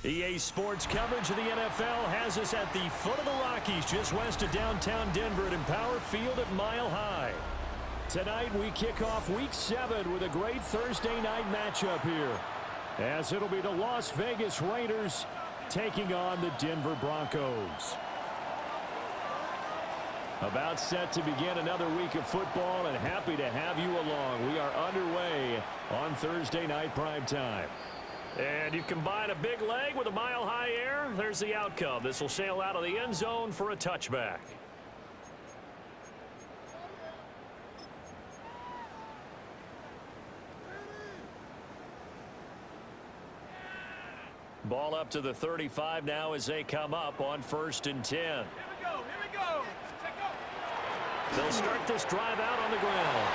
EA Sports coverage of the NFL has us at the foot of the Rockies, just west of downtown Denver at Empower Field at Mile High. Tonight we kick off Week 7 with a great Thursday night matchup here, as it'll be the Las Vegas Raiders taking on the Denver Broncos. About set to begin another week of football, and happy to have you along. We are underway on Thursday night primetime. And you combine a big leg with a mile-high air, there's the outcome. This will sail out of the end zone for a touchback. Ball up to the 35 now as they come up on 1st and 10. Here we go. They'll start this drive out on the ground.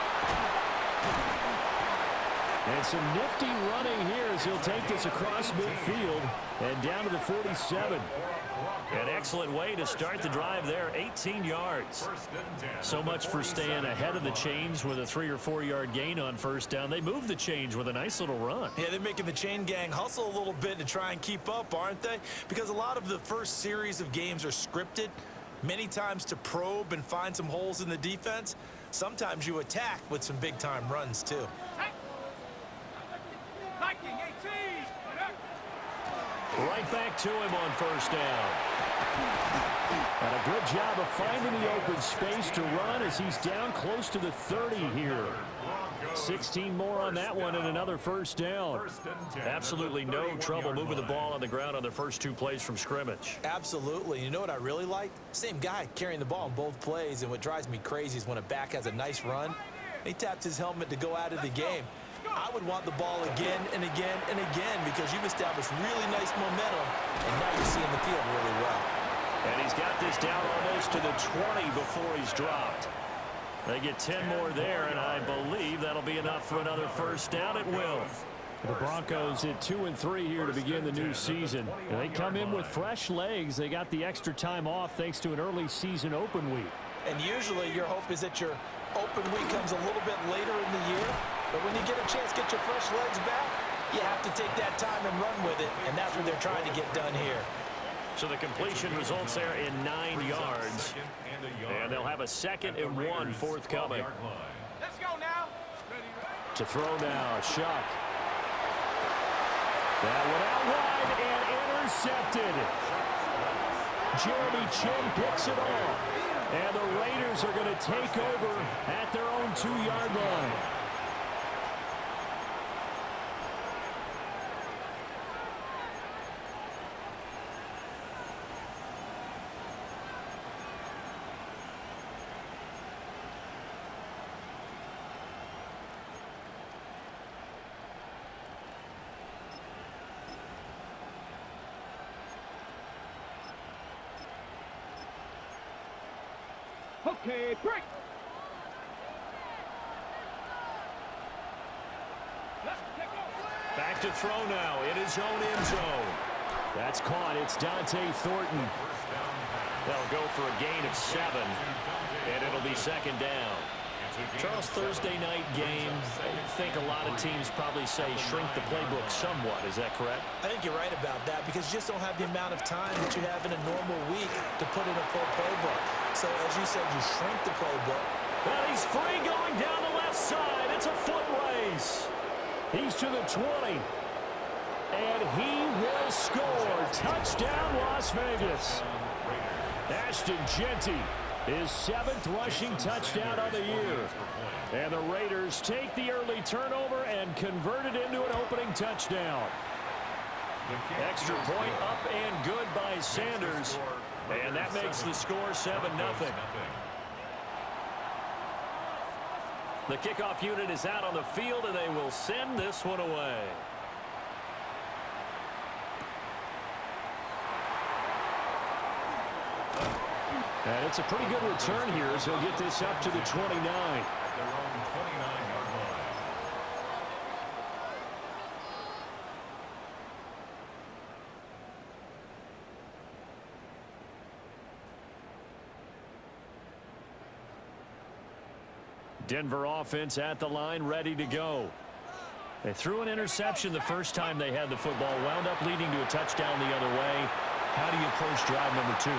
And some nifty running here as he'll take this across midfield and down to the 47. An excellent way to start the drive there, 18 yards. So much for staying ahead of the chains with a 3 or 4 yard gain on first down. They move the chains with a nice little run. Yeah, they're making the chain gang hustle a little bit to try and keep up, aren't they? Because a lot of the first series of games are scripted, many times to probe and find some holes in the defense. Sometimes you attack with some big-time runs, too. Right back to him on first down. And a good job of finding the open space to run as he's down close to the 30 here. 16 more on that one and another first down. Absolutely no trouble moving the ball on the ground on the first 2 plays from scrimmage. Absolutely. You know what I really like? Same guy carrying the ball in both plays, and what drives me crazy is when a back has a nice run, he taps his helmet to go out of the game. I would want the ball again and again and again because you've established really nice momentum, and now you're seeing the field really well. And he's got this down almost to the 20 before he's dropped. They get 10 more there, and I believe that'll be enough for another first down. It will. The Broncos at 2-3 here to begin the new season. And they come in with fresh legs. They got the extra time off thanks to an early season open week. And usually your hope is that your open week comes a little bit later in the year. But when you get a chance to get your fresh legs back, you have to take that time and run with it. And that's what they're trying to get done here. So the completion results there in 9 yards. And they'll have a 2nd and 1 forthcoming. Let's go now. To throw now, Shuck. That one out wide and intercepted. Jeremy Chin picks it off. And the Raiders are going to take over at their own 2-yard line. Okay, break. Back to throw now in his own end zone. That's caught. It's Dante Thornton. They'll go for a gain of 7, and it'll be 2nd down. Charles, Thursday night game, I think a lot of teams probably say shrink the playbook somewhat. Is that correct? I think you're right about that because you just don't have the amount of time that you have in a normal week to put in a full playbook. So, as you said, you shrink the playbook. Well, he's free going down the left side. It's a foot race. He's to the 20. And he will score. Touchdown, Las Vegas. Ashton Jeanty, his 7th rushing touchdown of the year. And the Raiders take the early turnover and convert it into an opening touchdown. Extra point up and good by Sanders. And that makes the score 7-0. The kickoff unit is out on the field, and they will send this one away. And it's a pretty good return here as he'll get this up to the 29. Denver offense at the line, ready to go. They threw an interception the first time they had the football, wound up leading to a touchdown the other way. How do you approach drive number 2?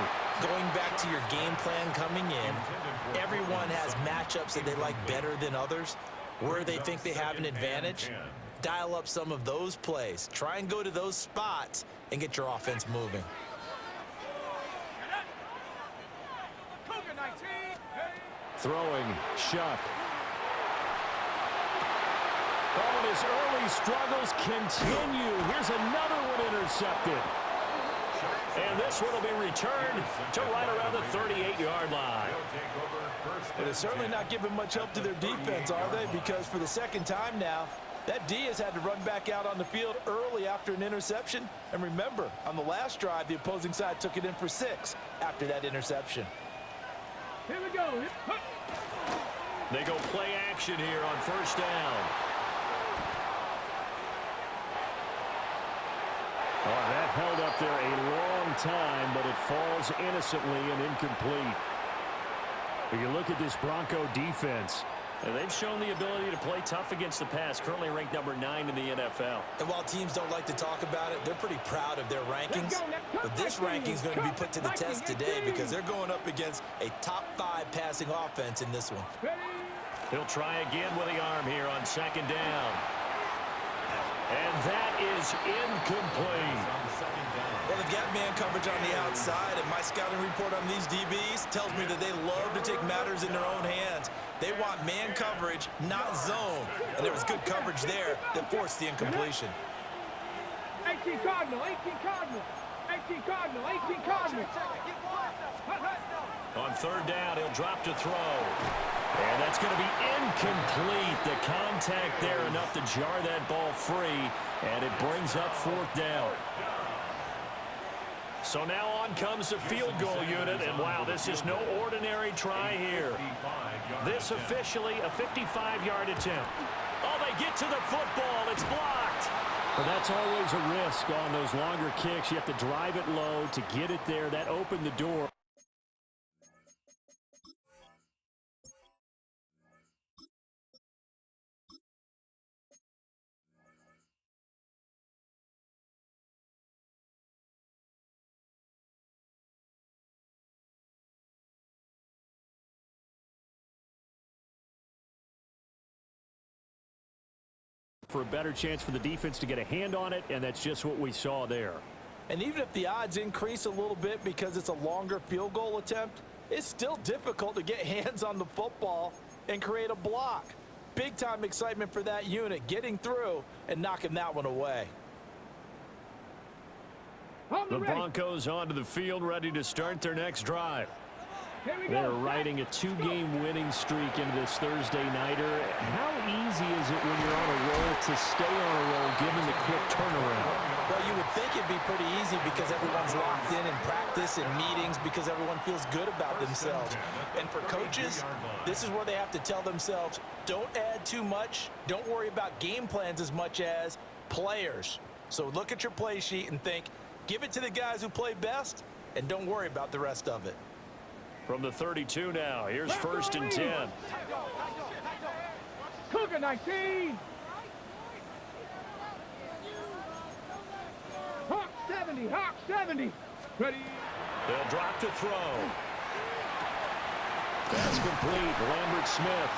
Going back to your game plan coming in, everyone has matchups that they like better than others, where they think they have an advantage. Dial up some of those plays. Try and go to those spots and get your offense moving. Throwing, Shuck. Oh, and his early struggles continue. Here's another one intercepted. And this one will be returned to right around the 38-yard line. Well, they're certainly not giving much help to their defense, are they? Because for the second time now, that D has had to run back out on the field early after an interception. And remember, on the last drive, the opposing side took it in for 6 after that interception. Here we go. They go play action here on first down. Oh, that held up there a long time, but it falls innocently and incomplete. When you look at this Bronco defense, and they've shown the ability to play tough against the pass, currently ranked number 9 in the NFL. And while teams don't like to talk about it, they're pretty proud of their rankings. But this ranking is going to be put to the test today because they're going up against a top 5 passing offense in this one. He'll try again with the arm here on second down. And that is incomplete. Well, they've got man coverage on the outside, and my scouting report on these DBs tells me that they love to take matters in their own hands. They want man coverage, not zone. And there was good coverage there that forced the incompletion. 18 Cardinal, 18 Cardinal, 18 Cardinal, 18 Cardinal. On third down, he'll drop to throw. And that's going to be incomplete. The contact there enough to jar that ball free, and it brings up fourth down. So now on comes the field goal unit, and wow, this is no ordinary try here. This officially a 55-yard attempt. Oh, they get to the football. It's blocked. But that's always a risk on those longer kicks. You have to drive it low to get it there. That opened the door. For a better chance for the defense to get a hand on it, and that's just what we saw there. And even if the odds increase a little bit because it's a longer field goal attempt, it's still difficult to get hands on the football and create a block. Big-time excitement for that unit, getting through and knocking that one away. The Broncos onto the field, ready to start their next drive. They're riding a 2-game winning streak into this Thursday nighter. How easy is it when you're on a roll to stay on a roll given the quick turnaround? Well, you would think it'd be pretty easy because everyone's locked in practice and meetings because everyone feels good about themselves. And for coaches, this is where they have to tell themselves, don't add too much. Don't worry about game plans as much as players. So look at your play sheet and think, give it to the guys who play best and don't worry about the rest of it. From the 32 now, here's first and 10. Cougar 19. Hawk 70, Hawk 70. Ready. They'll drop to throw. That's complete. Lambert Smith.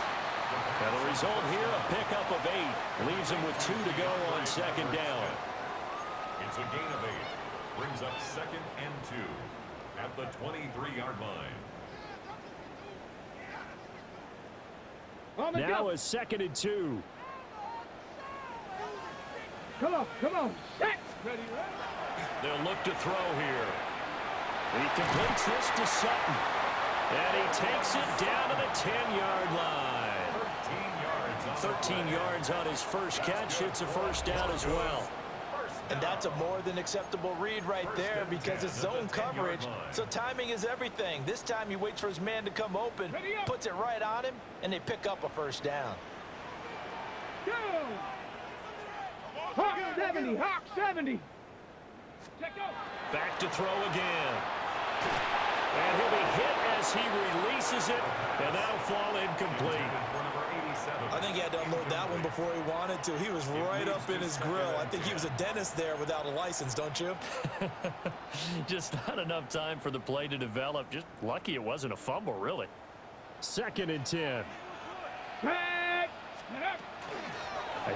And the result here, a pickup of 8. Leaves him with 2 to go on second down. It's a gain of 8. Brings up second and 2 at the 23-yard line. Now a second and 2. Come on, set. Ready. They'll look to throw here. He completes this to Sutton. And he takes it down to the 10-yard line. 13 yards on his first catch. It's a first down as well. And that's a more than acceptable read right there because it's zone coverage, so timing is everything. This time he waits for his man to come open, puts it right on him, and they pick up a first down. Go! Hawk 70, Hawk 70. Back to throw again. And he'll be hit as he releases it, and that'll fall incomplete. I think he had to unload that one before he wanted to. He was right up in his grill. I think he was a dentist there without a license, don't you? Just not enough time for the play to develop. Just lucky it wasn't a fumble, really. 2nd and 10.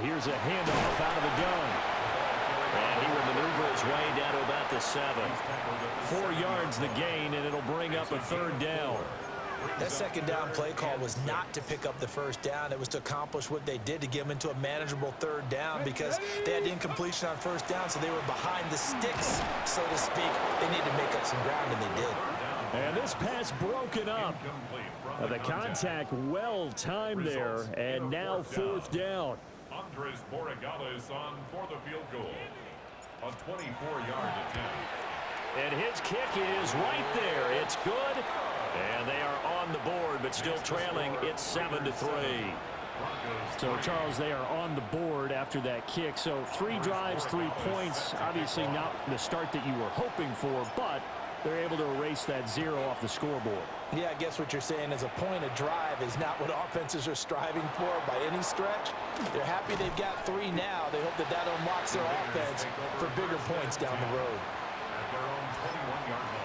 Here's a handoff out of the gun. And he will maneuver his way down to about the 7. 4 yards the gain, and it'll bring up a 3rd down. That 2nd down play call was not to pick up the 1st down. It was to accomplish what they did, to get them into a manageable 3rd down, because they had incompletion on 1st down, so they were behind the sticks, so to speak. They needed to make up some ground, and they did. And this pass broken up. The contact well timed there, and now 4th down. Andres Borregales on for the field goal. A 24-yard attempt. And his kick is right there. It's good. And they are on the board, but still trailing. It's 7-3. So, Charles, they are on the board after that kick. So 3 drives, 3 points. Obviously not the start that you were hoping for, but they're able to erase that 0 off the scoreboard. Yeah, I guess what you're saying is a point of drive is not what offenses are striving for by any stretch. They're happy they've got 3 now. They hope that that unlocks their offense for bigger points down the road. At their own 21-yard line.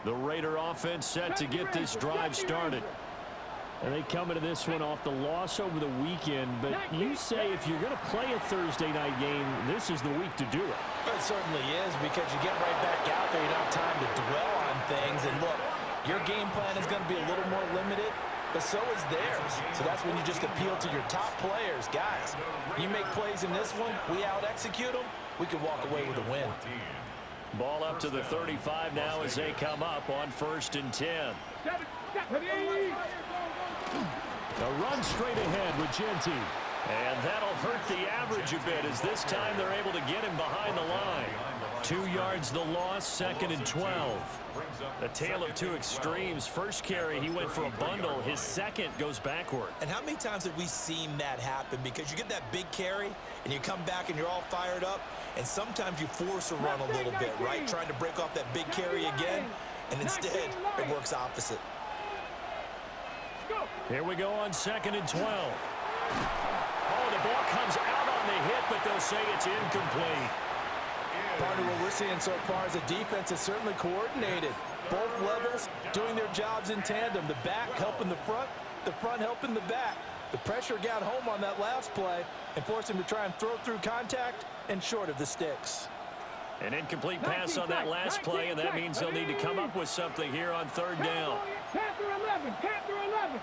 The Raider offense set to get this drive started. And they come into this one off the loss over the weekend. But you say if you're going to play a Thursday night game, this is the week to do it. It certainly is, because you get right back out there. You don't have time to dwell on things. And look, your game plan is going to be a little more limited, but so is theirs. So that's when you just appeal to your top players. Guys, you make plays in this one, we out-execute them, we can walk away with a win. Ball up to the 35 now as they come up on 1st and 10. A run straight ahead with Genty. And that'll hurt the average a bit, as this time they're able to get him behind the line. 2 yards the loss, 2nd and 12. A tale of 2 extremes. First carry, he went for a bundle. His second goes backward. And how many times have we seen that happen? Because you get that big carry, and you come back and you're all fired up, and sometimes you force a run a little bit, right? Trying to break off that big carry again, and instead it works opposite. Here we go on 2nd and 12. Oh, the ball comes out on the hit, but they'll say it's incomplete. Part of what we're seeing so far is a defense is certainly coordinated. Both levels doing their jobs in tandem. The back helping the front helping the back. The pressure got home on that last play and forced him to try and throw through contact and short of the sticks. An incomplete pass on that last play, and that means they'll need to come up with something here on 3rd down. Panther 11, Panther 11.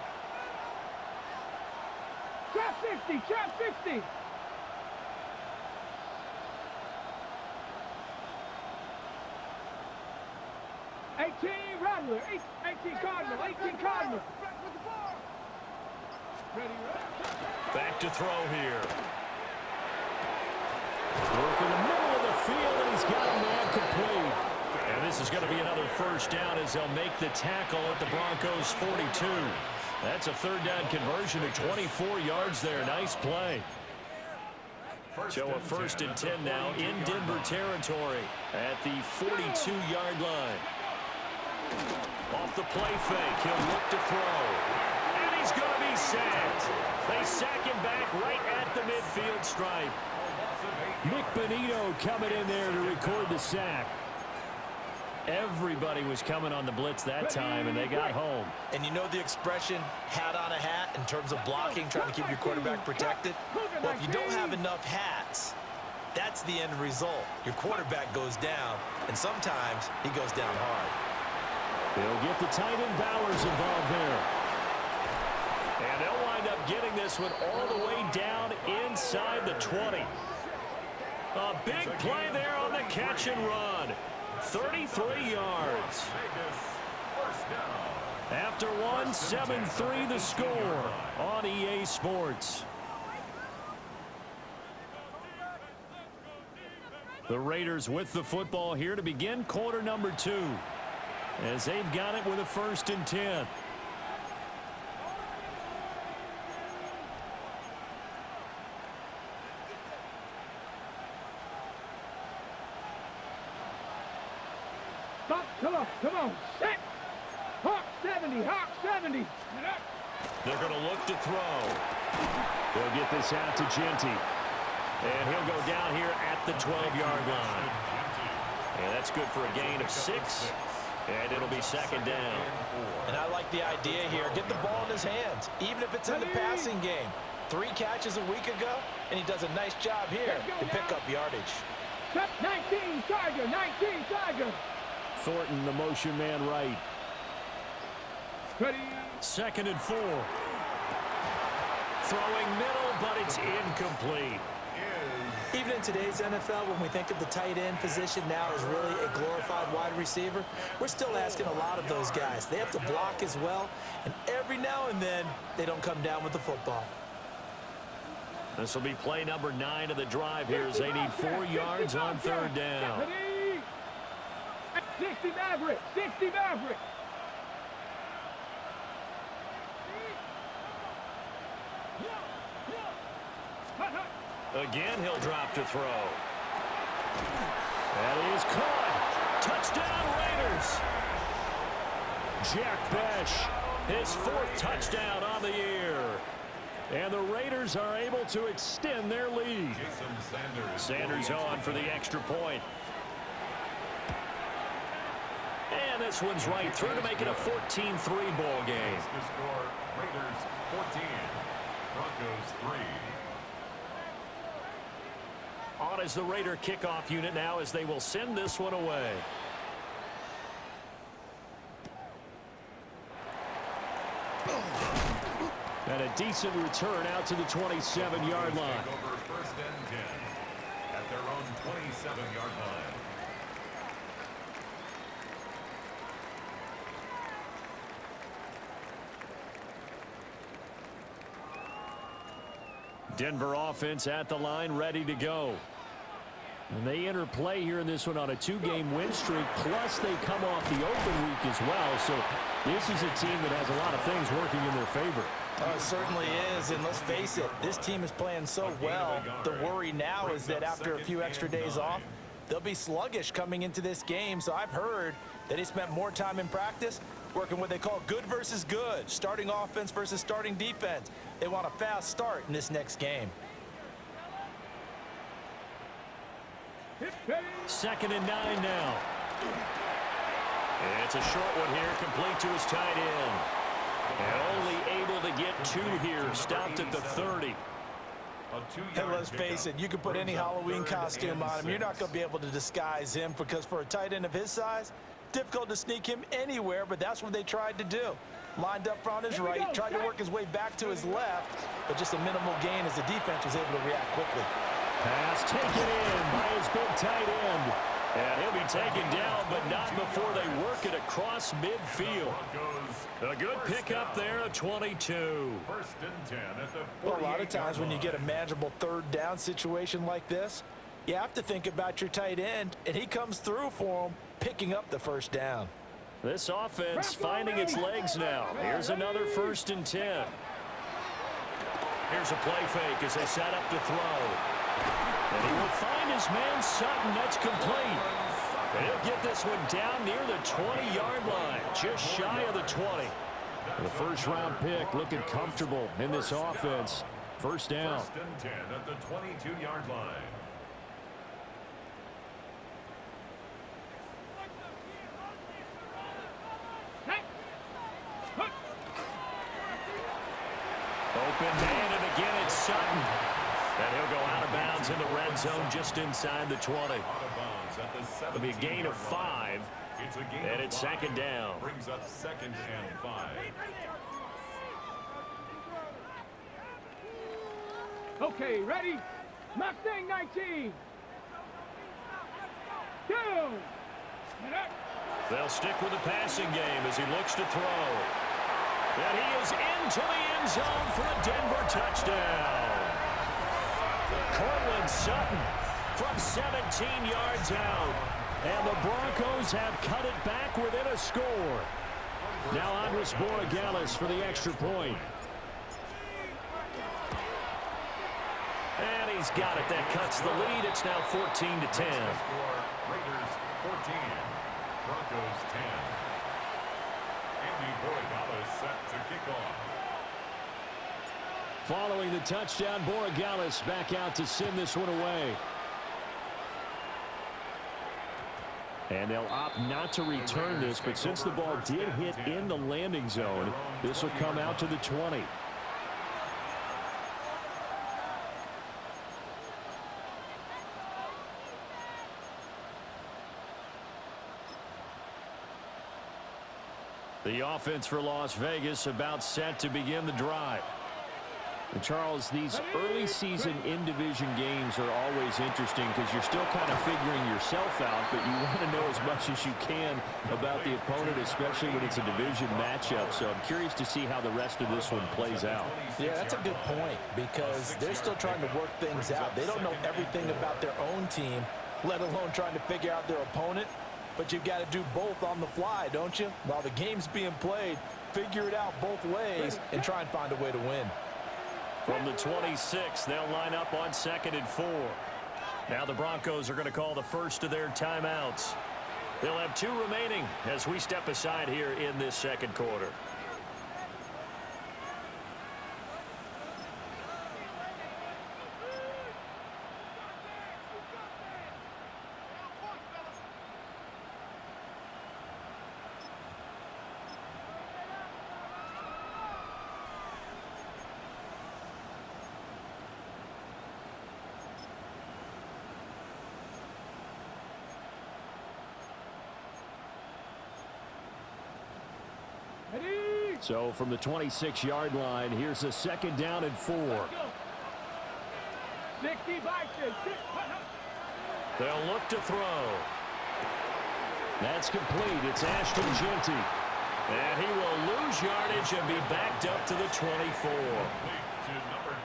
Trap 60, trap 60. Rattler, 18 Cardinal, 18 Cardinal. Back to throw here. Work in the middle of the field, and he's got a man complete. And this is going to be another 1st down as they'll make the tackle at the Broncos' 42. That's a 3rd down conversion of 24 yards there. Nice play. So a 1st and 10 now in Denver territory at the 42-yard line. Off the play fake, he'll look to throw. And he's going to be sacked. They sack him back right at the midfield stripe. Nick Benito coming in there to record the sack. Everybody was coming on the blitz that time, and they got home. And you know the expression, hat on a hat, in terms of blocking, trying to keep your quarterback protected? Well, if you don't have enough hats, that's the end result. Your quarterback goes down, and sometimes he goes down hard. They'll get the tight end Bowers involved there. And they'll wind up getting this one all the way down inside the 20. A big play there on the catch and run. 33 yards. After one, 7-3 the score on EA Sports. The Raiders with the football here to begin quarter number 2. as they've got it with a 1st and 10. Stop, come on, set. Hawk 70, Hawk 70. They're going to look to throw. They'll get this out to Genty. And he'll go down here at the 12-yard line. And that's good for a gain of 6. And it'll be 2nd down. And I like the idea here. Get the ball in his hands, even if it's in the passing game. 3 catches a week ago, and he does a nice job here to pick up yardage. 19, Tiger, 19, Tiger. Thornton, the motion man right. Ready. 2nd and 4. Throwing middle, but it's incomplete. Even in today's NFL, when we think of the tight end position now as really a glorified wide receiver, we're still asking a lot of those guys. They have to block as well, and every now and then, they don't come down with the football. This will be play number 9 of the drive here as they need 4 yards on 3rd down. 60 Maverick, 60 Maverick. Again, he'll drop to throw. That is caught. Touchdown, Raiders. Jack Besh, his 4th touchdown on the year. And the Raiders are able to extend their lead. Sanders on for the extra point. And this one's right through to make it a 14-3 ball game. The score, Raiders 14, Broncos 3. On as the Raider kickoff unit now as they will send this one away. And a decent return out to the 27-yard line. Over 1st and 10 at their own 27-yard line. Denver offense at the line, ready to go. And they enter play here in this one on a 2-game win streak, plus they come off the open week as well. So this is a team that has a lot of things working in their favor. Oh, it certainly is, and let's face it, this team is playing so well. The worry now is that after a few extra days off, they'll be sluggish coming into this game. So I've heard that he spent more time in practice working what they call good versus good, starting offense versus starting defense. They want a fast start in this next game. 2nd and 9 now. It's a short one here, complete to his tight end. And only able to get 2 here, stopped at the 30. And let's face it, you can put any Halloween costume on him. You're not going to be able to disguise him because for a tight end of his size, difficult to sneak him anywhere, but that's what they tried to do. Lined up on his right, tried to work his way back to his left, but just a minimal gain as the defense was able to react quickly. Pass taken in by his big tight end. And he'll be taken down, but not before they work it across midfield. A good pickup there at 22. 1st and 10 at the Well, a lot of times when you get a manageable 3rd down situation like this, you have to think about your tight end, and he comes through for him, picking up the 1st down. This offense finding its legs now. Here's another 1st and 10. Here's a play fake as they set up to throw. And he will find his man Sutton. That's complete. And he'll get this one down near the 20-yard line, just shy of the 20. The 1st-round pick looking comfortable in this offense. 1st down. 1st and 10 at the 22-yard line. Open man, and again it's Sutton. And he'll go out of bounds in the red zone just inside the 20. It'll be a gain of 5. And it's 2nd down. Brings up 2nd and 5. Okay, ready? Mustang 19. Down. They'll stick with the passing game as he looks to throw. And he is into the end zone for a Denver touchdown. Cortland Sutton from 17 yards out. And the Broncos have cut it back within a score. Now Andres Borregales for the extra point. And he's got it. That cuts the lead. It's now 14-10. Raiders 14, Broncos 10. Andy Borregales set to kick off. Following the touchdown, Borregales back out to send this one away. And they'll opt not to return this, but since the ball did hit in the landing zone, this will come out to the 20. The offense for Las Vegas about set to begin the drive. And Charles, these early season in-division games are always interesting because you're still kind of figuring yourself out, but you want to know as much as you can about the opponent, especially when it's a division matchup. So I'm curious to see how the rest of this one plays out. Yeah, that's a good point because they're still trying to work things out. They don't know everything about their own team, let alone trying to figure out their opponent. But you've got to do both on the fly, don't you? While the game's being played, figure it out both ways and try and find a way to win. From the 26, they'll line up on 2nd and 4. Now the Broncos are going to call the first of their timeouts. They'll have 2 remaining as we step aside here in this second quarter. So from the 26-yard line, here's a 2nd down and 4. They'll look to throw. That's complete. It's Ashton Jeanty. And he will lose yardage and be backed up to the 24.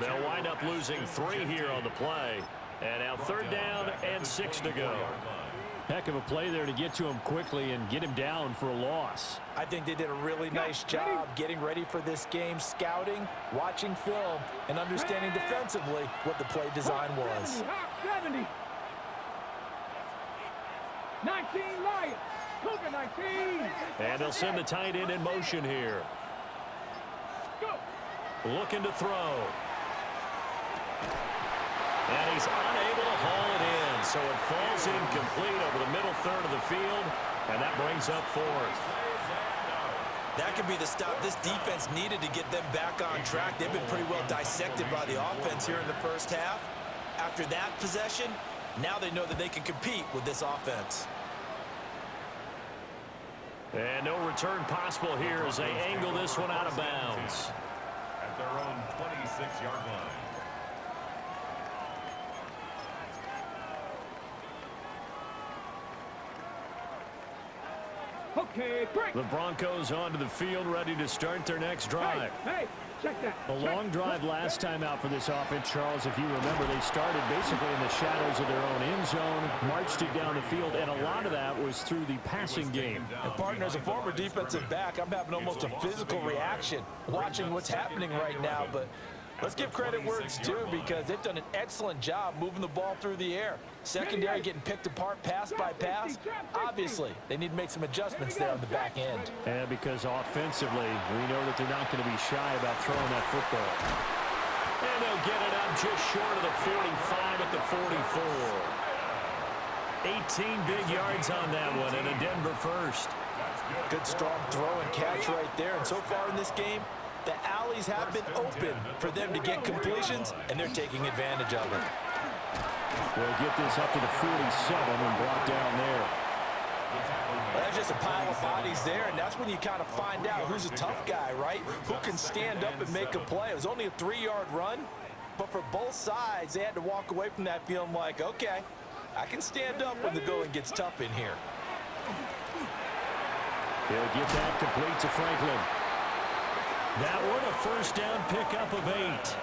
They'll wind up losing 3 here on the play. And now 3rd down and 6 to go. Heck of a play there to get to him quickly and get him down for a loss. I think they did a really nice job getting ready for this game, scouting, watching film, and understanding defensively what the play design was. 70. 19 Lions. Cougar 19. And they'll send the tight end in motion here. Looking to throw. And he's unable to haul it in, so it falls incomplete over the middle third of the field, and that brings up 4th. That could be the stop this defense needed to get them back on track. They've been pretty well dissected by the offense here in the first half. After that possession, now they know that they can compete with this offense. And no return possible here as they angle this one out of bounds. At their own 26-yard line. Okay, break. The Broncos onto the field, ready to start their next drive. Hey, check that. A long drive last time out for this offense, Charles. If you remember, they started basically in the shadows of their own end zone, marched it down the field, and a lot of that was through the passing game. And partner, as a former defensive back, I'm having almost a physical reaction watching what's happening right now. But let's give credit where it's due because they've done an excellent job moving the ball through the air. Secondary getting picked apart pass by pass. Obviously, they need to make some adjustments there on the back end. And because offensively, we know that they're not going to be shy about throwing that football. And they'll get it up just short of the 45 at the 44. 18 big yards on that one and a Denver first. Good strong throw and catch right there. And so far in this game, the alleys have been open for them to get completions, and they're taking advantage of it. We'll get this up to the 47 and brought down there. Well, that's just a pile of bodies there, and that's when you kind of find out who's a tough guy, right? Who can stand up and make a play. It was only a 3-yard run, but for both sides, they had to walk away from that feeling like, okay, I can stand up when the going gets tough in here. He'll get that complete to Franklin. That one a first down pickup of 8.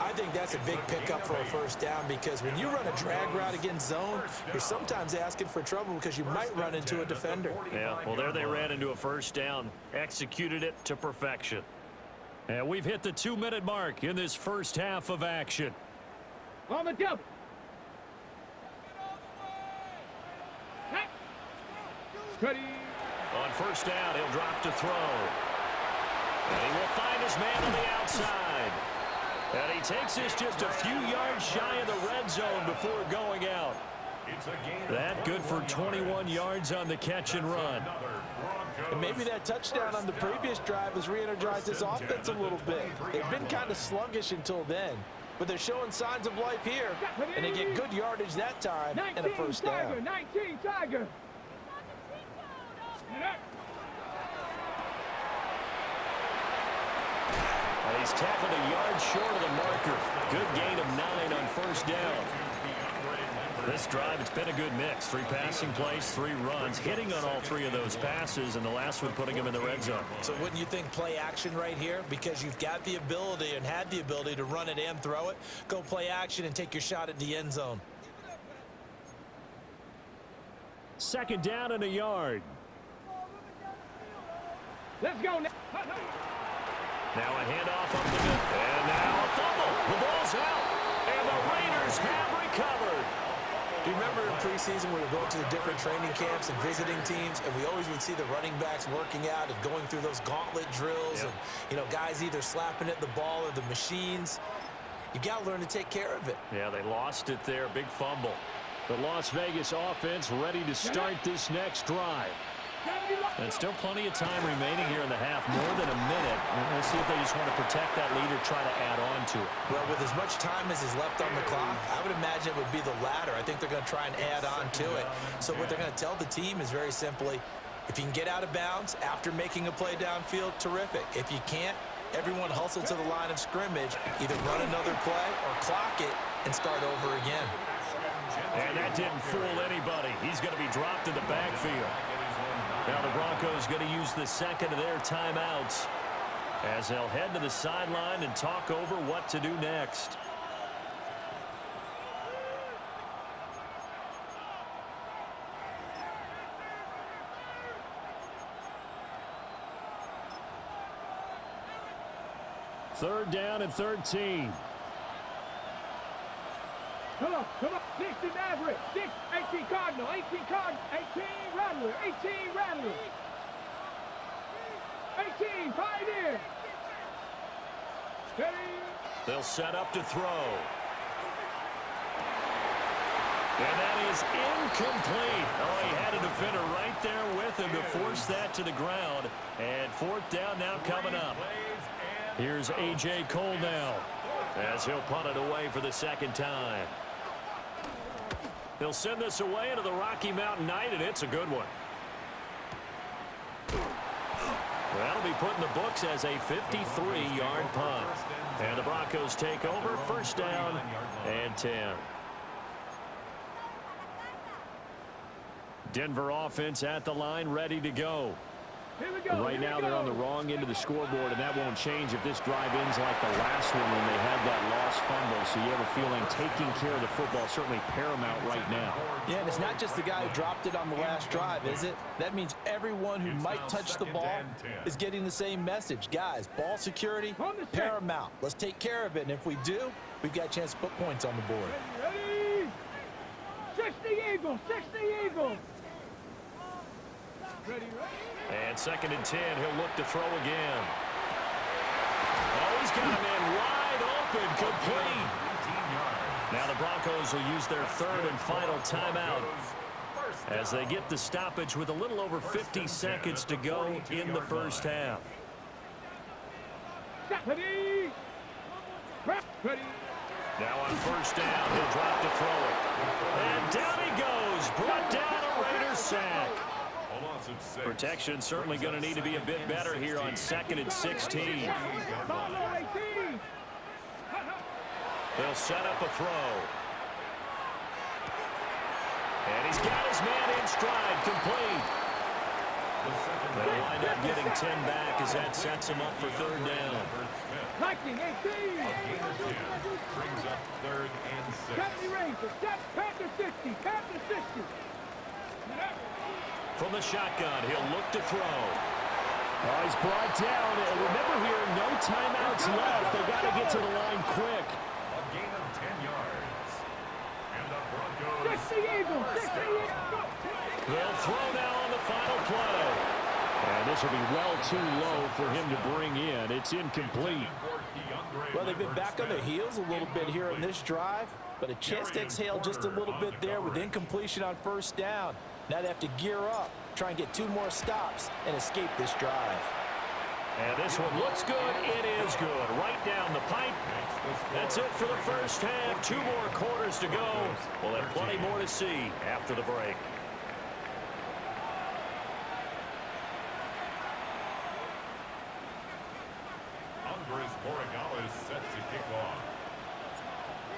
I think that's a big pickup for a first down because when you run a drag route against zone, you're sometimes asking for trouble because you might run into a defender. Yeah, well, there they ran into a first down, executed it to perfection. And we've hit the 2-minute mark in this first half of action. On the double. Ready. On first down, he'll drop to throw. And he will find his man on the outside. And he takes this just a few yards shy of the red zone before going out. That good for 21 yards on the catch and run. And maybe that touchdown on the previous drive has re-energized this offense a little bit. They've been kind of sluggish until then, but they're showing signs of life here, and they get good yardage that time and a first down. 19 Tiger. And he's tackled a yard short of the marker. Good gain of 9 on first down. This drive, it's been a good mix. 3 passing plays, 3 runs, hitting on all 3 of those passes, and the last one putting him in the red zone. So wouldn't you think play action right here? Because you've got the ability and had the ability to run it and throw it. Go play action and take your shot at the end zone. Second down and a yard. Let's go now. Now a handoff up the middle. And now a fumble. The ball's out. And the Raiders have recovered. Do you remember in preseason we were going to the different training camps and visiting teams, and we always would see the running backs working out and going through those gauntlet drills, and, you know, guys either slapping at the ball or the machines. You got to learn to take care of it. Yeah, they lost it there. Big fumble. The Las Vegas offense ready to start this next drive. And still plenty of time remaining here in the half, more than a minute. We'll see if they just want to protect that lead or try to add on to it. Well, with as much time as is left on the clock, I would imagine it would be the latter. I think they're going to try and add on to it. So what they're going to tell the team is very simply, if you can get out of bounds after making a play downfield, terrific. If you can't, everyone hustle to the line of scrimmage, either run another play or clock it and start over again. And that didn't fool anybody. He's going to be dropped in the backfield. Now the Broncos going to use the second of their timeouts as they'll head to the sideline and talk over what to do next. Third down and 13. Come on. 16 average. 18 Cardinal. 18 Rattler. 18 Rattler. 18 Pioneer. Steady. They'll set up to throw. And that is incomplete. Oh, he had a defender right there with him to force that to the ground. And fourth down now coming up. Here's A.J. Cole now as he'll punt it away for the second time. They'll send this away into the Rocky Mountain Night, and it's a good one. That'll be put in the books as a 53-yard punt. And the Broncos take over, first down and 10. Denver offense at the line, ready to go. Right now they're on the wrong end of the scoreboard, and that won't change if this drive ends like the last one when they had that lost fumble. So you have a feeling taking care of the football is certainly paramount right now. Yeah, and it's not just the guy who dropped it on the last drive, is it? That means everyone who might touch the ball is getting the same message. Guys, ball security, paramount. Let's take care of it, and if we do, we've got a chance to put points on the board. Ready. 60 Eagles. 60 Eagles. Ready. And second and 10, he'll look to throw again. Oh, he's got a man wide open, complete. Now the Broncos will use their third and final timeout as they get the stoppage with a little over 50 seconds to go in the first half. Ready. Ready. Now on first down, he'll drop to throw it. And down he goes, brought down a Raiders sack. Protection certainly going to need to be a bit better here on second and 16. They'll set up a throw. And he's got his man in stride, complete. They'll wind up getting 10 back as that sets them up for third down. Liking 18. Gain of 10 brings up third and 6. Penalty Rangers. That's Panther 60. Panther 60. From the shotgun, he'll look to throw. Oh, he's brought down. And remember here, no timeouts left. They got to get to the line quick. A gain of 10 yards. And the Broncos. 60 Eagles. 60 Eagles. They'll throw now on the final play. And this will be well too low for him to bring in. It's incomplete. Well, they've been back on their heels a little bit here on this drive, but a chance to exhale just a little bit there with incompletion on first down. Now they have to gear up, try and get 2 more stops, and escape this drive. And this one looks good. It is good. Right down the pipe. That's it for the first half. 2 more quarters to go. We'll have plenty more to see after the break. Set to kick off.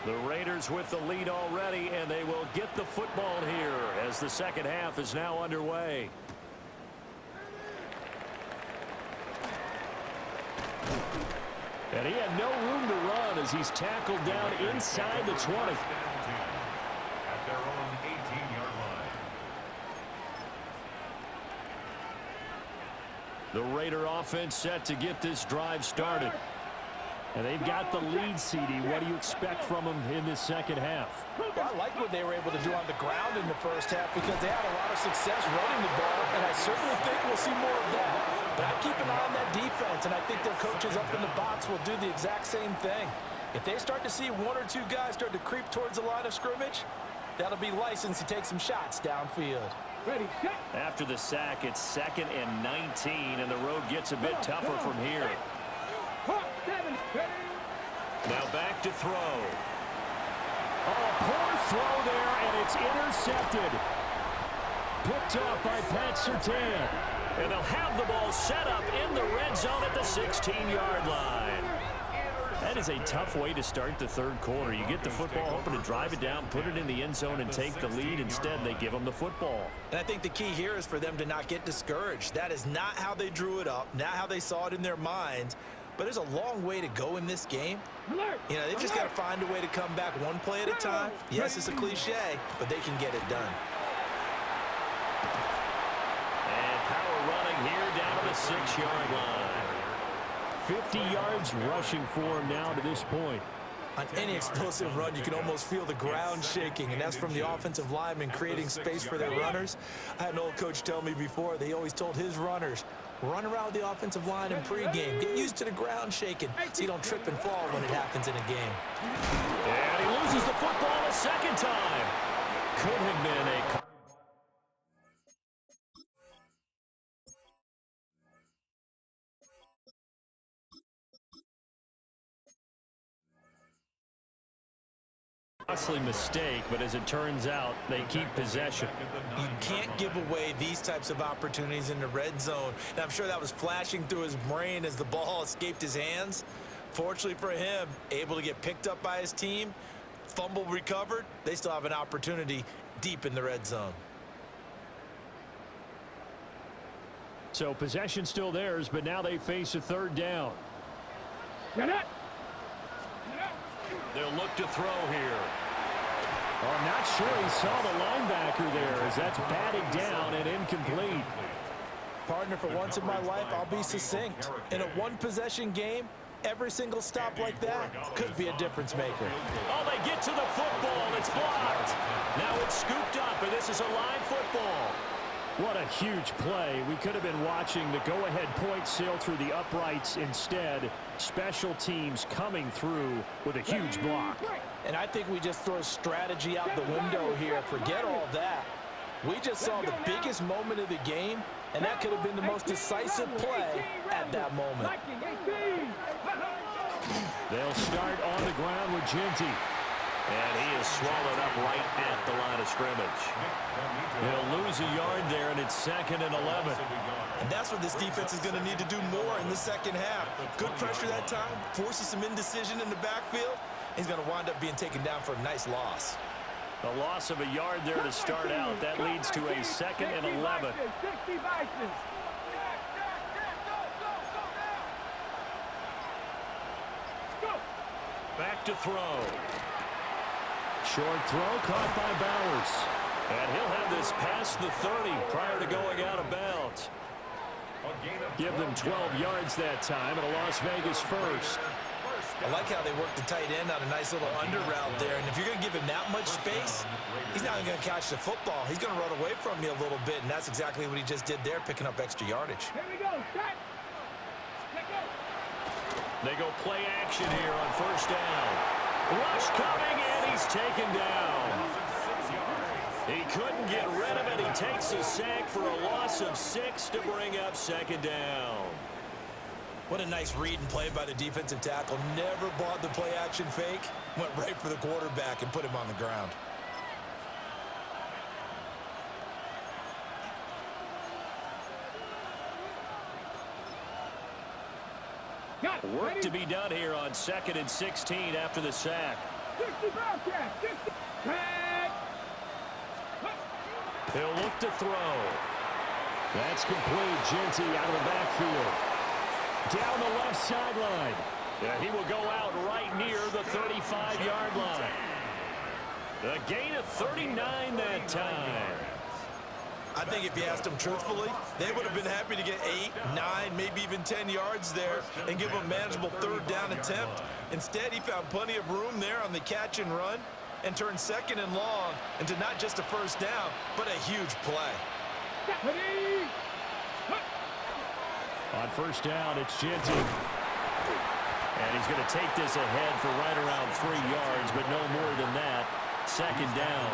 The Raiders with the lead already, and they will get the football here as the second half is now underway. And he had no room to run as he's tackled down inside the 20. At their own 18-yard line. The Raider offense set to get this drive started. And they've got the lead, CD. What do you expect from them in this second half? Well, I like what they were able to do on the ground in the first half because they had a lot of success running the ball, and I certainly think we'll see more of that. But I keep an eye on that defense, and I think their coaches up in the box will do the exact same thing. If they start to see 1 or 2 guys start to creep towards the line of scrimmage, that'll be license to take some shots downfield. Ready, set. After the sack, it's 2nd and 19, and the road gets a bit tougher from here. Now back to throw. Oh, a poor throw there, and it's intercepted. Picked up by Pat Surtain. And they'll have the ball set up in the red zone at the 16-yard line. That is a tough way to start the third quarter. You get the football, hoping to drive it down, put it in the end zone, and take the lead. Instead, they give them the football. And I think the key here is for them to not get discouraged. That is not how they drew it up, not how they saw it in their minds. But there's a long way to go in this game. You know, they've just got to find a way to come back one play at a time. Yes, it's a cliche, but they can get it done. And power running here down to the 6-yard line. 50 yards rushing for him now to this point. On any explosive run, you can almost feel the ground shaking, and that's from the offensive linemen creating space for their runners. I had an old coach tell me before, they always told his runners, run around the offensive line in pregame. Get used to the ground shaking so you don't trip and fall when it happens in a game. And he loses the football a second time. Could have been a... costly mistake, but as it turns out, they keep possession. You can't give away these types of opportunities in the red zone. And I'm sure that was flashing through his brain as the ball escaped his hands. Fortunately for him, able to get picked up by his team, fumble recovered. They still have an opportunity deep in the red zone. So possession still theirs, but now they face a third down. They'll look to throw here. Oh, I'm not sure he saw the linebacker there as that's batted down and incomplete. Partner, for once in my life, I'll be succinct. In a one-possession game, every single stop like that could be a difference maker. Oh, they get to the football. It's blocked. Now it's scooped up, and this is a live football. What a huge play. We could have been watching the go-ahead point sail through the uprights. Instead, special teams coming through with a huge block. And I think we just throw strategy out the window here. Forget all that. We just saw the biggest moment of the game, and that could have been the most decisive play at that moment. They'll start on the ground with Ginty. And he is swallowed up right at the line of scrimmage. He'll lose a yard there, and it's 2nd and 11. And that's what this defense is going to need to do more in the second half. Good pressure that time, forces some indecision in the backfield. He's going to wind up being taken down for a nice loss. A loss of a yard there to start out. That leads to a 2nd and 11. 60 Bisons. look to throw. Short throw caught by Bowers. And he'll have this past the 30 prior to going out of bounds. Give them 12 yards that time, and a Las Vegas first. I like how they work the tight end on a nice little under route there. And if you're going to give him that much space, he's not going to catch the football. He's going to run away from you a little bit, and that's exactly what he just did there, picking up extra yardage. Here we go. Start. Let go. They go play action here on first down. Rush coming, and he's taken down. He couldn't get rid of it. He takes a sack for a loss of 6 to bring up second down. What a nice read and play by the defensive tackle. Never bought the play action fake. Went right for the quarterback and put him on the ground. Work to be done here on 2nd and 16 after the sack. 60 broadcast. 60. Tag. He'll look to throw. That's complete. Genty out of the backfield. Down the left sideline. Yeah, he will go out right near the 35-yard line. A gain of 39 that time. I think if you asked them truthfully, they would have been happy to get 8, 9, maybe even 10 yards there and give them a manageable third down attempt. Instead, he found plenty of room there on the catch and run and turned 2nd and long into not just a first down, but a huge play. On first down, it's Genty. And he's going to take this ahead for right around 3 yards, but no more than that. Second down.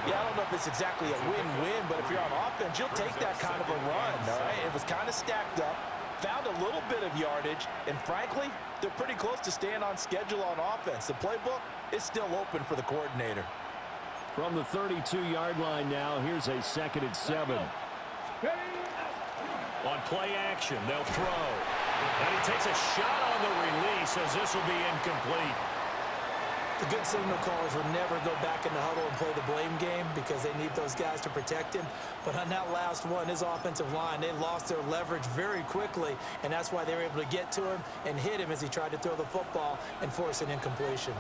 Yeah, I don't know if it's exactly a win-win, but if you're on offense, you'll take that kind of a run, all right? It was kind of stacked up, found a little bit of yardage, and frankly, they're pretty close to staying on schedule on offense. The playbook is still open for the coordinator. From the 32-yard line now, here's a 2nd and 7. On play action, they'll throw. And he takes a shot on the release as this will be incomplete. The good signal callers would never go back in the huddle and play the blame game because they need those guys to protect him. But on that last one, his offensive line, they lost their leverage very quickly, and that's why they were able to get to him and hit him as he tried to throw the football and force an incompletion.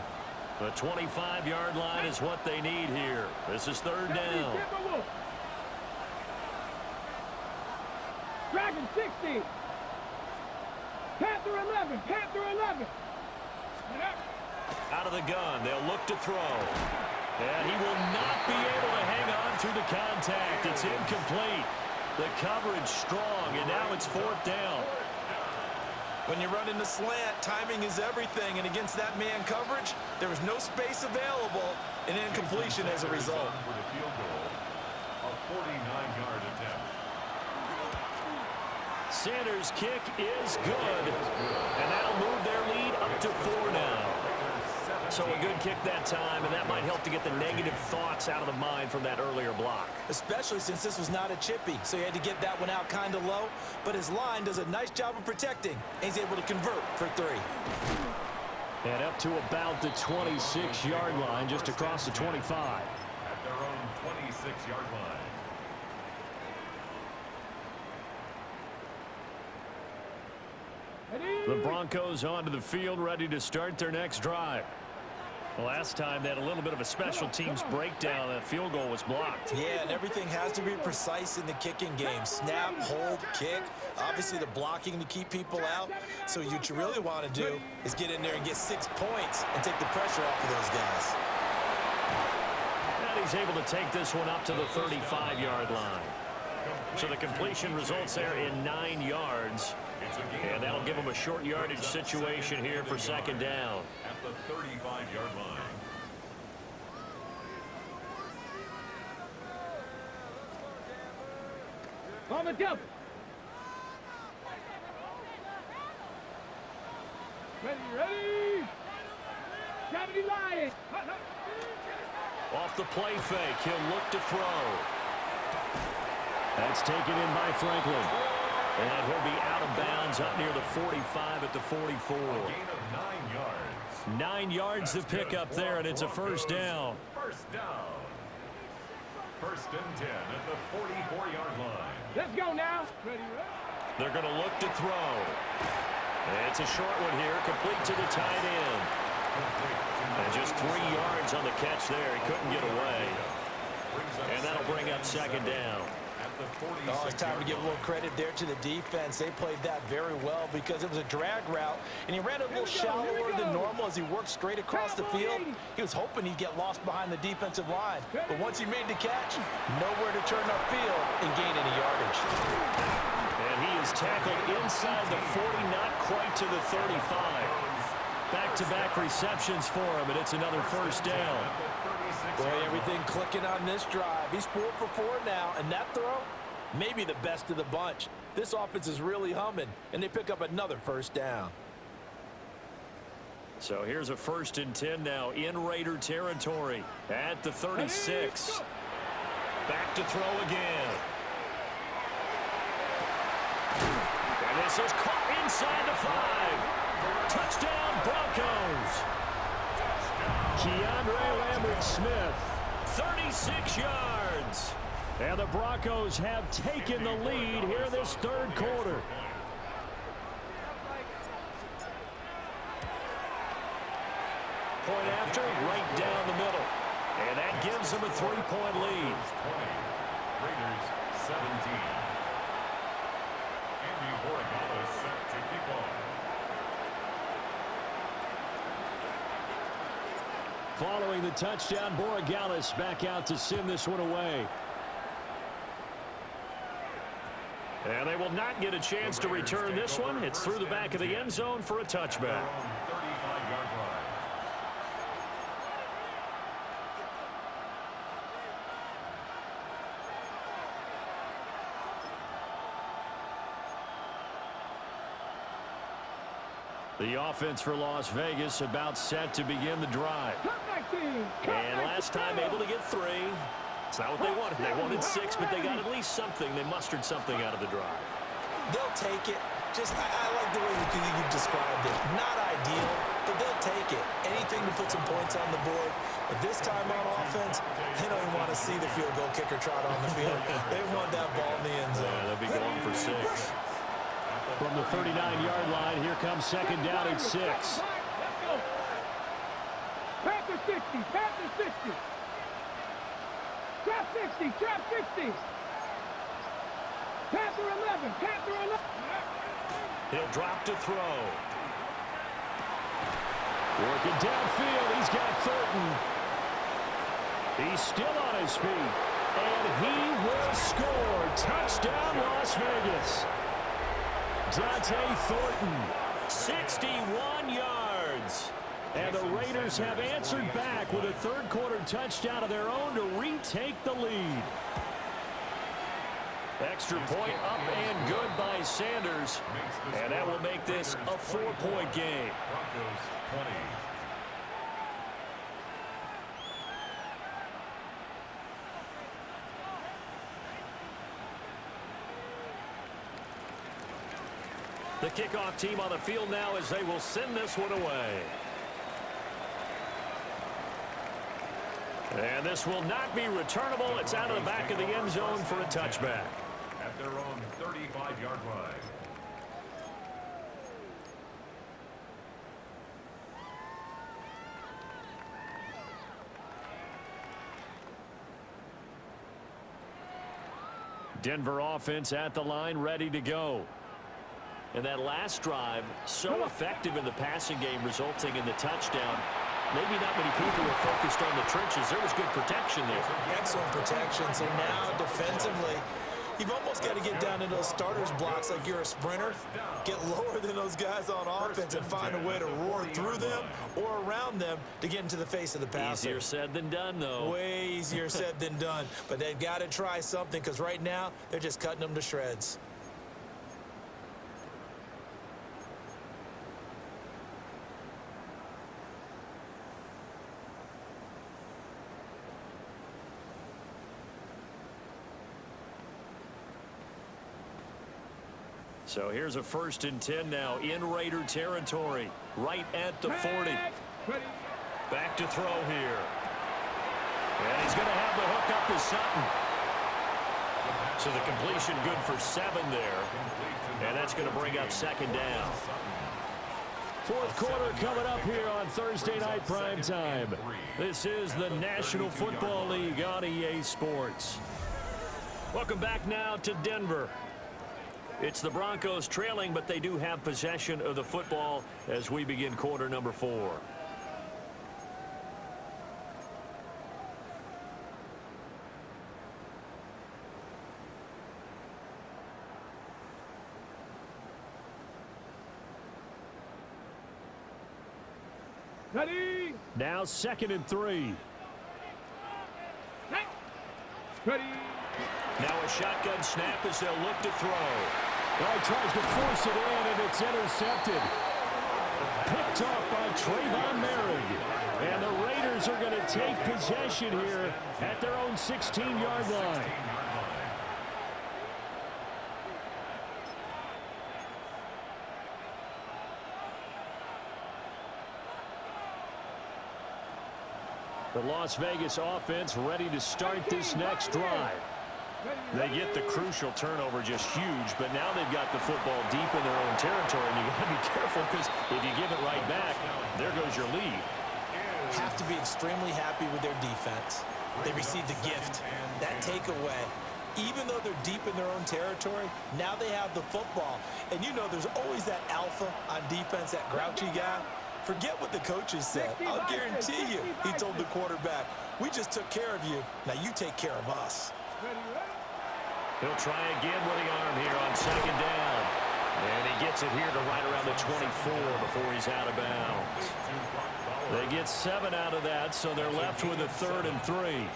The 25-yard line is what they need here. This is third down. Dragon 60. Panther 11. Panther 11. Out of the gun, they'll look to throw. And he will not be able to hang on through the contact. It's incomplete. The coverage strong, and now it's 4th down. When you run in the slant, timing is everything, and against that man coverage, there was no space available, and incompletion as a result. For the field goal, a 49-yard attempt. Sanders' kick is good, and that'll move their lead up to 4 now. So a good kick that time, and that might help to get the negative thoughts out of the mind from that earlier block. Especially since this was not a chippy, so he had to get that one out kind of low. But his line does a nice job of protecting, and he's able to convert for 3. And up to about the 26-yard line, just across the 25. At their own 26-yard line. The Broncos onto the field, ready to start their next drive. Last time they had a little bit of a special teams breakdown. That field goal was blocked. Yeah, and everything has to be precise in the kicking game. Snap, hold, kick. Obviously the blocking to keep people out. So what you really want to do is get in there and get 6 points and take the pressure off of those guys. And he's able to take this one up to the 35-yard line. So the completion results there in 9 yards. And that'll give him a short yardage situation here for second down. At the 35-yard line. On the double. Ready. 70 Lions. Off the play fake, he'll look to throw. That's taken in by Franklin. And he'll be out of bounds up near the 45 at the 44. A gain of 9 yards. 9 yards to pick up there, and it's a first down. First down. 1st and 10 at the 44-yard line. Let's go now. Ready. They're going to look to throw. It's a short one here, complete to the tight end. And just 3 yards on the catch there. He couldn't get away. And that'll bring up second down. Oh, it's time to give a little credit there to the defense. They played that very well because it was a drag route, and he ran a little shallower than normal as he worked straight across the field. He was hoping he'd get lost behind the defensive line, but once he made the catch, nowhere to turn upfield and gain any yardage. And he is tackled inside the 40, not quite to the 35. Back-to-back receptions for him, and it's another first down. Boy, everything clicking on this drive. He's 4 for 4 now, and that throw, maybe the best of the bunch. This offense is really humming, and they pick up another first down. So here's a 1st and 10 now in Raider territory at the 36. Back to throw again. And this is caught inside the 5. Touchdown, Broncos. Keandre Lambert-Smith, 36 yards. And the Broncos have taken the lead here this third quarter. Point after, right down the middle. And that gives them a 3-point lead. Raiders 17. Andy Borregales set to kick off. Following the touchdown, Borregales back out to send this one away. And they will not get a chance to return this one. It's through the back of the end zone for a touchback. 35-yard line. The offense for Las Vegas about set to begin the drive. And last time able to get 3. It's not what they wanted. They wanted 6, but they got at least something. They mustered something out of the drive. They'll take it. I like the way you've described it. Not ideal, but they'll take it. Anything to put some points on the board. But this time on offense, they don't even want to see the field goal kicker trot on the field. They want that ball in the end zone. Yeah, they'll be going for 6. From the 39-yard line, here comes second down at 6. Panther 60, Panther 60. Trap 60, trap 60. Panther 11, Panther 11. He'll drop to throw. Working downfield, he's got Thornton. He's still on his feet. And he will score. Touchdown, Las Vegas. Dante Thornton, 61 yards. And the Raiders have answered back with a third-quarter touchdown of their own to retake the lead. Extra point up and good by Sanders. And that will make this a 4-point game. Broncos 20. The kickoff team on the field now as they will send this one away. And this will not be returnable. It's out of the back of the end zone for a touchback. At their own 35-yard line. Denver offense at the line, ready to go. And that last drive, so effective in the passing game, resulting in the touchdown. Maybe not many people were focused on the trenches. There was good protection there. Excellent protection. So now defensively, you've almost got to get down to those starters blocks like you're a sprinter. Get lower than those guys on offense and find a way to roar through them or around them to get into the face of the passer. Easier said than done, though. Way easier said than done. But they've got to try something because right now they're just cutting them to shreds. So here's a 1st and 10 now in Raider territory, right at the 40. Back to throw here. And he's going to have the hook up to Sutton. So the completion good for 7 there. And that's going to bring up second down. Fourth quarter coming up here on Thursday night prime time. This is the National Football League on EA Sports. Welcome back now to Denver. It's the Broncos trailing, but they do have possession of the football as we begin quarter number 4. Ready. Now 2nd and 3. Ready. Now a shotgun snap as they'll look to throw. Well, he tries to force it in, and it's intercepted. Picked off by Trayvon Merrick. And the Raiders are going to take possession here at their own 16-yard line. The Las Vegas offense ready to start this next drive. They get the crucial turnover just huge, but now they've got the football deep in their own territory, and you got to be careful because if you give it right back, there goes your lead. Have to be extremely happy with their defense. They received a gift, that takeaway. Even though they're deep in their own territory, now they have the football. And you know there's always that alpha on defense, that grouchy guy. Forget what the coaches said. I'll guarantee you, he told the quarterback, we just took care of you. Now you take care of us. He'll try again with the arm here on 2nd down. And he gets it here to right around the 24 before he's out of bounds. They get 7 out of that, so they're left with a 3rd and 3.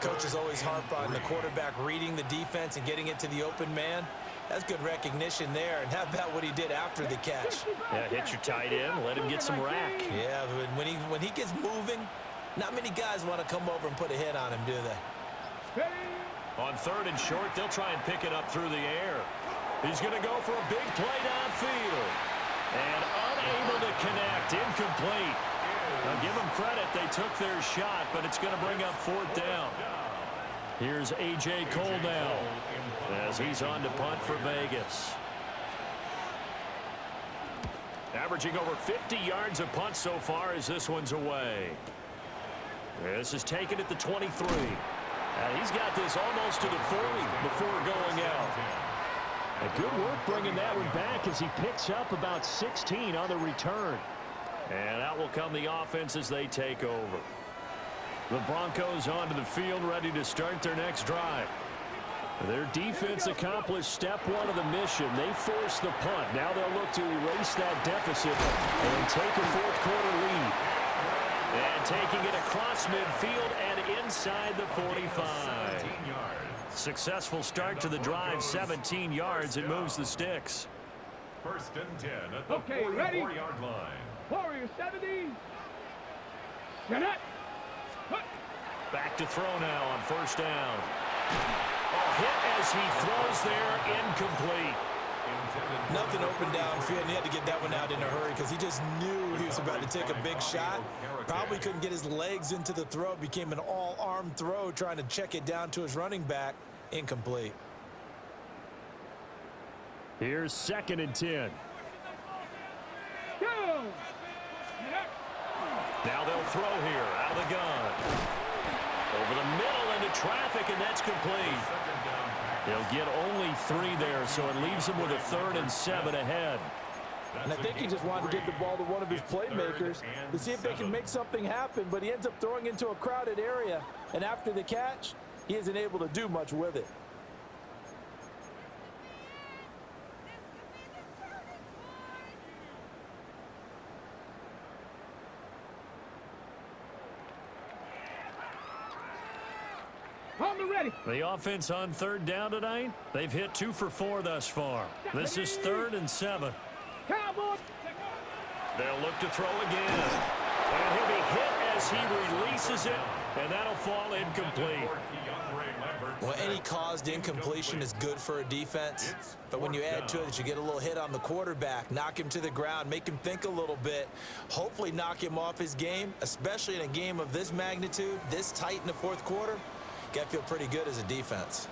Coaches always harp on the quarterback reading the defense and getting it to the open man. That's good recognition there. And how about what he did after the catch? Yeah, hit your tight end, let him get some rack. Yeah, but when he gets moving, not many guys want to come over and put a hit on him, do they? On 3rd and short, they'll try and pick it up through the air. He's going to go for a big play downfield. And unable to connect, incomplete. Now give them credit, they took their shot, but it's going to bring up 4th down. Here's A.J. Cole now as he's on to punt for Vegas. Averaging over 50 yards a punt so far as this one's away. This is taken at the 23. He's got this almost to the 40 before going out. A good work bringing that one back as he picks up about 16 on the return. And out will come the offense as they take over. The Broncos onto the field ready to start their next drive. Their defense accomplished step 1 of the mission. They forced the punt. Now they'll look to erase that deficit and take a 4th quarter lead. And taking it across midfield and inside the 45. Successful start to the drive, 17 yards. It moves the sticks. 1st and 10 at the 44-yard line. Warriors 70. Set up. Back to throw now on 1st down. Hit as he throws there, incomplete. Nothing open downfield, and he had to get that one out in a hurry because he just knew he was about to take a big shot. Probably couldn't get his legs into the throw. Became an all-arm throw trying to check it down to his running back. Incomplete. Here's 2nd and 10. Go. Now they'll throw here out of the gun. Over the middle into traffic, and that's complete. They'll get only 3 there, so it leaves them with a 3rd and 7 ahead. And I think he just wanted to get the ball to one of his playmakers to see if they can make something happen, but he ends up throwing into a crowded area, and after the catch, he isn't able to do much with it. Ready. The offense on 3rd down tonight, they've hit 2 for 4 thus far. This is 3rd and 7. Cowboys. They'll look to throw again. And he'll be hit as he releases it, and that'll fall incomplete. Well, any caused incompletion is good for a defense, but when you add to it that you get a little hit on the quarterback, knock him to the ground, make him think a little bit, hopefully knock him off his game, especially in a game of this magnitude, this tight in the 4th quarter. Got to feel pretty good as a defense.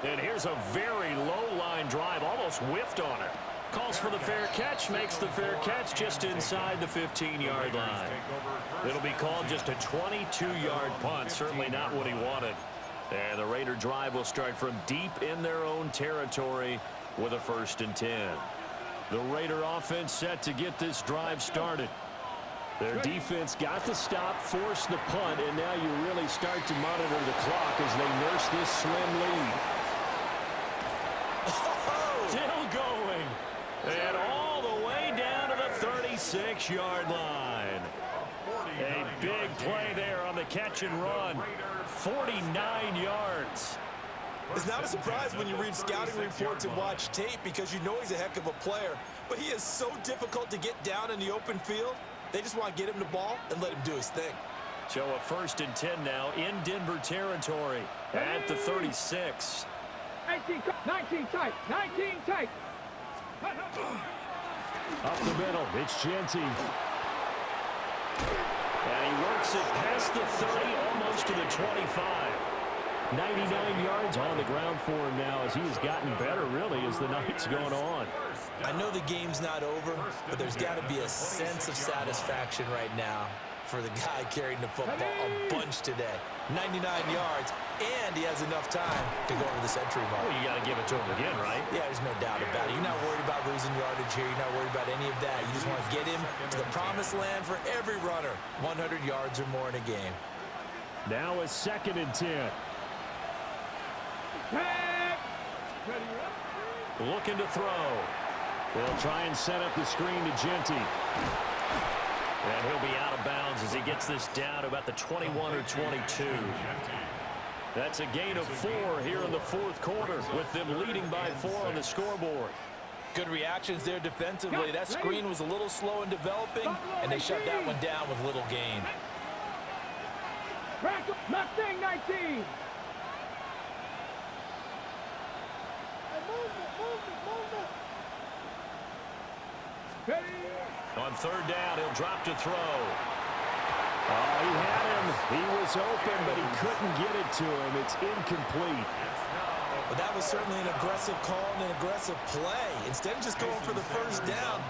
And here's a very low-line drive, almost whiffed on it. Calls for the fair catch, makes the fair catch just inside the 15-yard line. It'll be called just a 22-yard punt, certainly not what he wanted. And the Raider drive will start from deep in their own territory with a 1st and 10. The Raider offense set to get this drive started. Their defense got the stop, forced the punt, and now you really start to monitor the clock as they nurse this slim lead. Still going. And all the way down to the 36-yard line. A big play there on the catch and run. 49 yards. It's not a surprise when you read scouting reports and watch tape because you know he's a heck of a player. But he is so difficult to get down in the open field. They just want to get him the ball and let him do his thing. So a 1st and 10 now in Denver territory at the 36. 19 tight, 19 tight. Up the middle, it's Genty. And he works it past the 30, almost to the 25. 99 yards on the ground for him now as he has gotten better, really, as the night's going on. I know the game's not over, but there's got to be a sense of satisfaction right now for the guy carrying the football a bunch today. 99 yards, and he has enough time to go over the century mark. Well, you got to give it to him again, right? Yeah, there's no doubt about it. You're not worried about losing yardage here. You're not worried about any of that. You just want to get him to the promised land for every runner. 100 yards or more in a game. Now a 2nd and 10. Looking to throw. They'll try and set up the screen to Genty. And he'll be out of bounds as he gets this down to about the 21 or 22. That's a gain of 4 here in the 4th quarter with them leading by 4 on the scoreboard. Good reactions there defensively. That screen was a little slow in developing, and they shut that one down with little gain. Mustang 19. On 3rd down, he'll drop to throw. Oh, he had him. He was open, but he couldn't get it to him. It's incomplete. Well, that was certainly an aggressive call and an aggressive play. Instead of just going for the 1st down,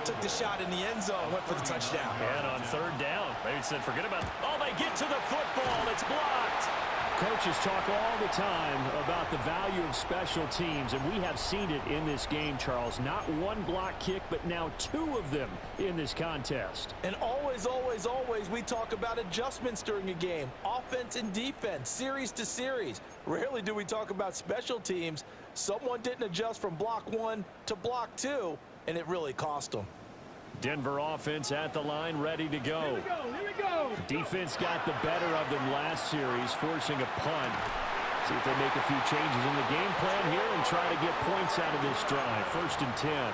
took the shot in the end zone, went for the touchdown. And on 3rd down, they said, forget about it. Oh, they get to the football. It's blocked. Coaches talk all the time about the value of special teams, and we have seen it in this game, Charles. Not one block kick, but now 2 of them in this contest. And always, always, always, we talk about adjustments during a game. Offense and defense, series to series. Rarely do we talk about special teams. Someone didn't adjust from block 1 to block 2, and it really cost them. Denver offense at the line, ready to go. Here we go. Defense got the better of them last series, forcing a punt. See if they make a few changes in the game plan here and try to get points out of this drive. 1st and 10.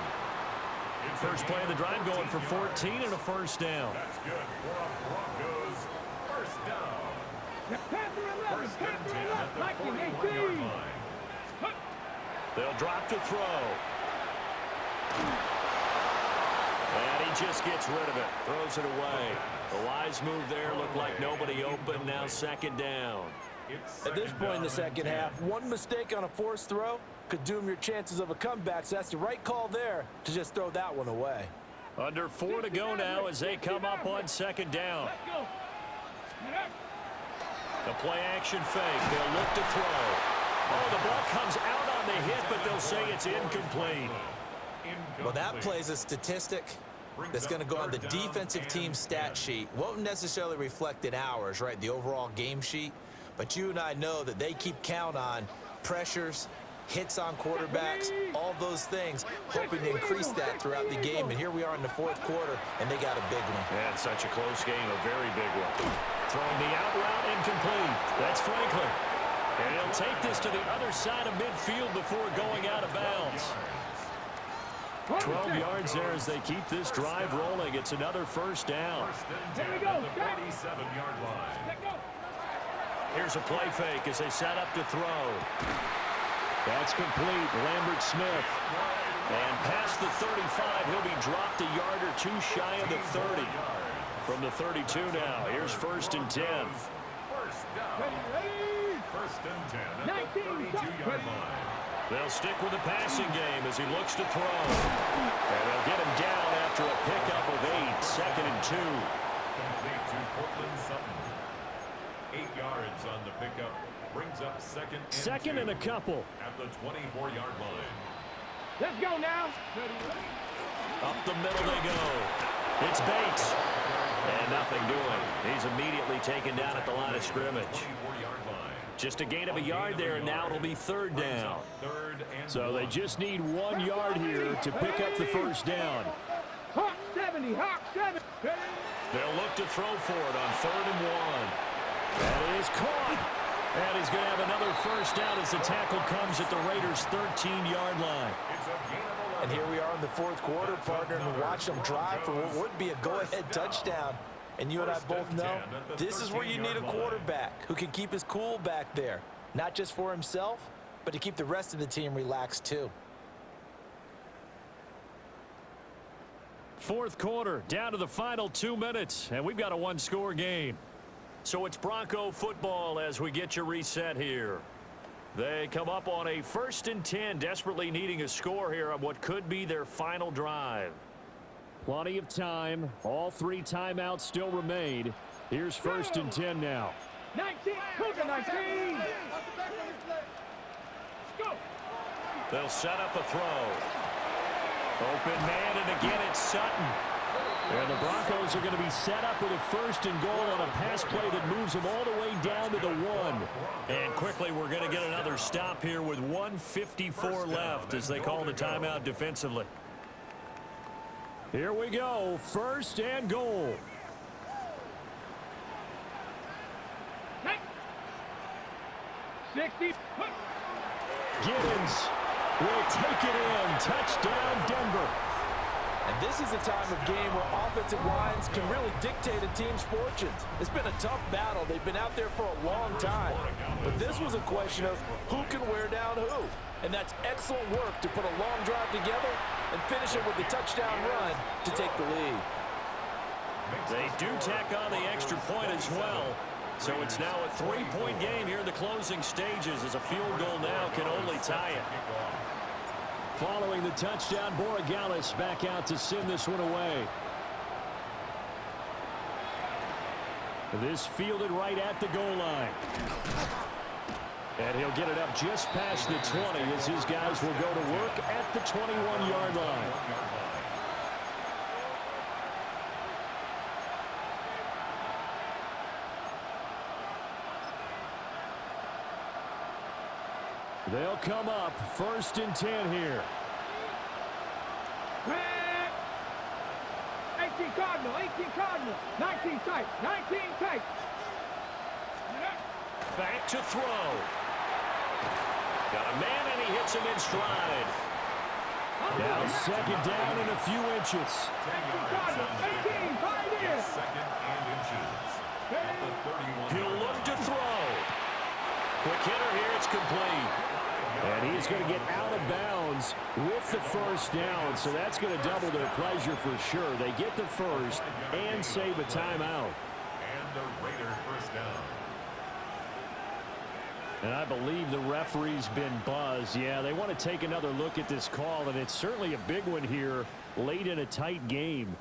First play of the drive going for 14 and a 1st down. That's good for a Broncos 1st down. Panther 11, Panther 11, like 41-yard line. They'll drop to throw. And he just gets rid of it. Throws it away. The wise move there. Looked like nobody open. Now 2nd down. At this point in the 2nd half, one mistake on a forced throw could doom your chances of a comeback. So that's the right call there to just throw that one away. Under 4 to go now as they come up on 2nd down. Let's go. The play action fake. They'll look to throw. Oh, the ball comes out on the hit, but they'll say it's incomplete. Well, that plays a statistic that's going to go on the defensive team stat sheet. Won't necessarily reflect in ours, right, the overall game sheet. But you and I know that they keep count on pressures, hits on quarterbacks, all those things, hoping to increase that throughout the game. And here we are in the 4th quarter, and they got a big one. And such a close game, a very big one. Throwing the out route incomplete. That's Franklin. And he'll take this to the other side of midfield before going out of bounds. 12 yards there as they keep this drive rolling. It's another 1st down. Here we go. 47-yard line. Let go. Here's a play fake as they set up to throw. That's complete. Lambert Smith. And past the 35, he'll be dropped a yard or 2 shy of the 30. From the 32 now, here's 1st and 10. First and 10 at the 32-yard line. They'll stick with the passing game as he looks to throw. And they'll get him down after a pickup of 8, second and 2. Complete to Cortland Sutton. 8 yards on the pickup. Brings up second and a couple. At the 24-yard line. Let's go now. Up the middle they go. It's Bates. And nothing doing. He's immediately taken down at the line of scrimmage. 24-yard line. Just a gain of a yard there, and now it'll be third down. So they just need 1 yard here to pick up the first down. Hawk 70, Hawk 70. They'll look to throw for it on 3rd and 1. That is caught. And he's going to have another first down as the tackle comes at the Raiders' 13-yard line. And here we are in the 4th quarter, partner, and watch them drive for what would be a go-ahead touchdown. And you and I both know this is where you need a quarterback who can keep his cool back there, not just for himself, but to keep the rest of the team relaxed too. 4th quarter, down to the final 2 minutes, and we've got a 1-score game. So it's Bronco football as we get you reset here. They come up on a 1st and 10, desperately needing a score here on what could be their final drive. Plenty of time. All 3 timeouts still remain. Here's 1st and 10 now. 19, Cougar 19. Go. They'll set up a throw. Open man, and again it's Sutton. And the Broncos are going to be set up with a 1st and goal on a pass play that moves them all the way down to the 1. And quickly we're going to get another stop here with 1:54 left as they call the timeout defensively. Here we go, 1st and goal. Hey. 60. Gibbons will take it in. Touchdown, Denver. And this is a time of game where offensive lines can really dictate a team's fortunes. It's been a tough battle. They've been out there for a long time. But this was a question of who can wear down who. And that's excellent work to put a long drive together and finish it with a touchdown run to take the lead. They do tack on the extra point as well. So it's now a 3-point game here in the closing stages as a field goal now can only tie it. Following the touchdown, Borregales back out to send this one away. This fielded right at the goal line. And he'll get it up just past the 20 as his guys will go to work at the 21-yard line. They'll come up 1st and 10 here. 18 Cardinal, 18 Cardinal, 19 tight, 19 tight. Back to throw. Got a man and he hits him in stride. Now 2nd down and a few inches. 18 Cardinal, 18, pioneer. 2nd and inches. At the 31. He'll look to throw. Quick hitter here, it's complete. And he's going to get out of bounds with the first down, so that's going to double their pleasure for sure. They get the first and save a timeout. And the Raiders first down. And I believe the referee's been buzzed. Yeah, they want to take another look at this call, and it's certainly a big one here late in a tight game.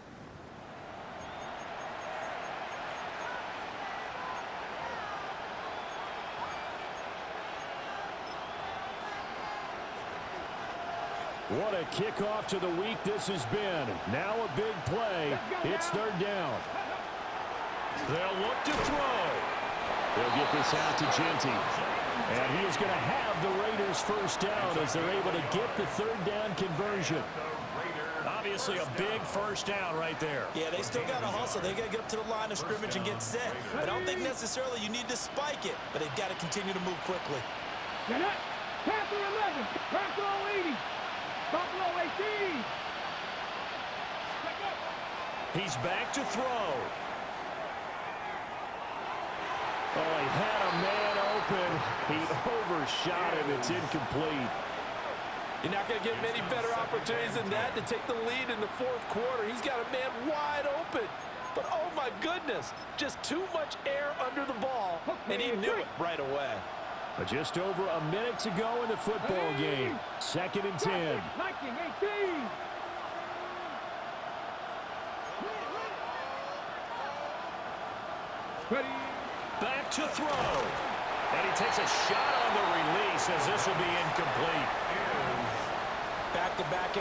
What a kickoff to the week this has been. Now a big play. It's 3rd down. They'll look to throw. They'll get this out to Genty. And he is going to have the Raiders first down as they're able to get the 3rd down conversion. Obviously a big first down right there. Yeah, they still got to hustle. They got to get up to the line of scrimmage and get set. But I don't think necessarily you need to spike it, but they've got to continue to move quickly. Panther 11, Buffalo 80, Buffalo 18. He's back to throw. Oh, he had a man open. He overshot him. It's incomplete. You're not going to get many better opportunities than that to take the lead in the 4th quarter. He's got a man wide open. But, oh, my goodness, just too much air under the ball, and he knew it right away. But just over a minute to go in the football game. 2nd and 10. 19-18. Ready. Back to throw. And he takes a shot on the release as this will be incomplete. Back-to-back